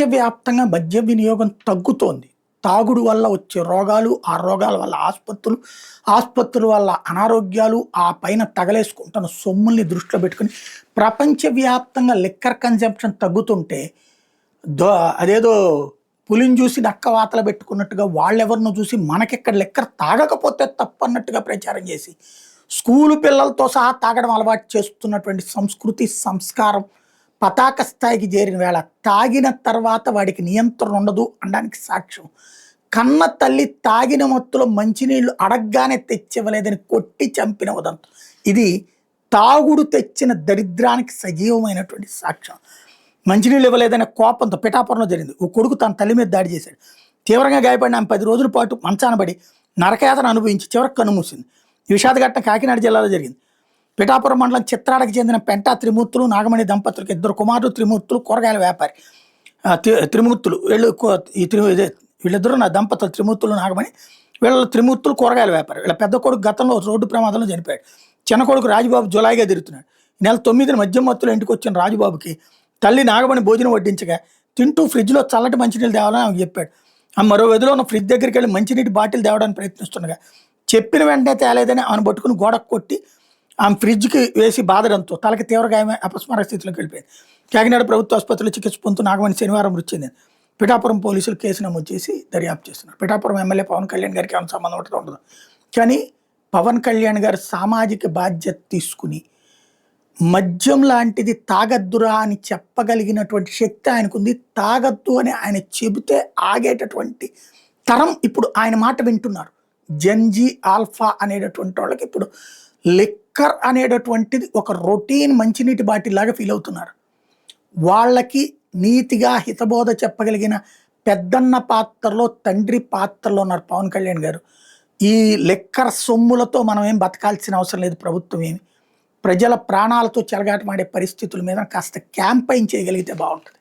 ప్రపంచవ్యాప్తంగా మద్య వినియోగం తగ్గుతోంది. తాగుడు వల్ల వచ్చే రోగాలు, ఆ రోగాల వల్ల ఆస్పత్రులు, ఆస్పత్రుల వల్ల అనారోగ్యాలు, ఆ పైన తగలేసుకుంటున్న సొమ్ముల్ని దృష్టిలో పెట్టుకొని ప్రపంచవ్యాప్తంగా లిక్కర్ కన్జంప్షన్ తగ్గుతుంటే, దో అదేదో పులిని చూసి నక్క వాతలు పెట్టుకున్నట్టుగా వాళ్ళెవరినో చూసి మనకిక్కడ లిక్కర్ తాగకపోతే తప్పన్నట్టుగా ప్రచారం చేసి, స్కూలు పిల్లలతో సహా తాగడం అలవాటు చేస్తున్నటువంటి సంస్కృతి, సంస్కారం పతాక స్థాయికి చేరిన వేళ తాగిన తర్వాత వాడికి నియంత్రణ ఉండదు అనడానికి సాక్ష్యం. కన్న తల్లి తాగిన మత్తులో మంచినీళ్లు అడగ్గానే తెచ్చివ్వలేదని కొట్టి చంపిన ఉదంతం. ఇది తాగుడు తెచ్చిన దరిద్రానికి సజీవమైనటువంటి సాక్ష్యం. మంచినీళ్ళు ఇవ్వలేదనే కోపంతో పిఠాపురంలో జరిగింది. ఓ కొడుకు తన తల్లి మీద దాడి చేశాడు. తీవ్రంగా గాయపడిన ఆమె 10 రోజుల పాటు మంచాన పడి నరకయాతన అనుభవించి చివరికి కన్నుమూసింది. ఈ విషాద ఘటన కాకినాడ జిల్లాలో జరిగింది. పిఠాపురం మండలం చిత్రాడకి చెందిన పెంటా త్రిమూర్తులు, నాగమణి దంపతులకు 2 కుమారులు. త్రిమూర్తులు కూరగాయల వ్యాపారి. త్రిమూర్తులు వీళ్ళిద్దరూ నా దంపతులు త్రిమూర్తులు, నాగమణి. వీళ్ళ త్రిమూర్తులు కూరగాయల వ్యాపారి. వీళ్ళ పెద్ద కొడుకు గతంలో రోడ్డు ప్రమాదంలో చనిపోయాడు. చిన్న కొడుకు రాజుబాబు జులాయిగా తిరుగుతున్నాడు. నెల 9న మద్యం మత్తులో ఇంటికి వచ్చిన రాజుబాబుకి తల్లి నాగమణి భోజనం వడ్డించగా తింటూ ఫ్రిడ్జ్లో చల్లటి మంచినీళ్ళు తేవాలని ఆమెకు చెప్పాడు. ఆ మరో గదిలో ఉన్న ఫ్రిడ్జ్ దగ్గరికి వెళ్ళి మంచినీటి బాటిల్ తేవడానికి ప్రయత్నిస్తుండగా చెప్పిన వెంటనే తేలేదని ఆమెను పట్టుకుని గోడకు కొట్టి ఆమె ఫ్రిడ్జ్కి వేసి బాధడంతో తలకి తీవ్ర గాయమై అపస్మారక స్థితిలోకి వెళ్ళిపోయింది. కాకినాడ ప్రభుత్వ ఆసుపత్రిలో చికిత్స పొందుతూ నాగమణి శనివారం మృతి చెందింది. పిఠాపురం పోలీసులు కేసు నమోదు చేసి దర్యాప్తు చేస్తున్నారు. పిఠాపురం ఎమ్మెల్యే పవన్ కళ్యాణ్ గారికి ఏమైనా సంబంధం ఉంటుందో ఉండదు, కానీ పవన్ కళ్యాణ్ గారు సామాజిక బాధ్యత తీసుకుని మద్యం లాంటిది తాగద్దురా అని చెప్పగలిగినటువంటి శక్తి ఆయనకుంది. తాగద్దు అని ఆయన చెబితే ఆగేటటువంటి తరం ఇప్పుడు ఆయన మాట వింటున్నారు. జెన్జీ, ఆల్ఫా అనేటటువంటి వాళ్ళకి ఇప్పుడు లిక్కర్ అనేటటువంటిది ఒక రొటీన్ మంచినీటి బాటిల్ లాగా ఫీల్ అవుతున్నారు. వాళ్ళకి నీతిగా హితబోధ చెప్పగలిగిన పెద్దన్న పాత్రలో, తండ్రి పాత్రలో ఉన్నారు పవన్ కళ్యాణ్ గారు. ఈ లిక్కర్ సొమ్ములతో మనం ఏం బతకాల్సిన అవసరం లేదు. ప్రభుత్వం ఏమి ప్రజల ప్రాణాలతో చెలగాటమాడే పరిస్థితుల మీద కాస్త క్యాంపెయిన్ చేయగలిగితే బాగుంటుంది.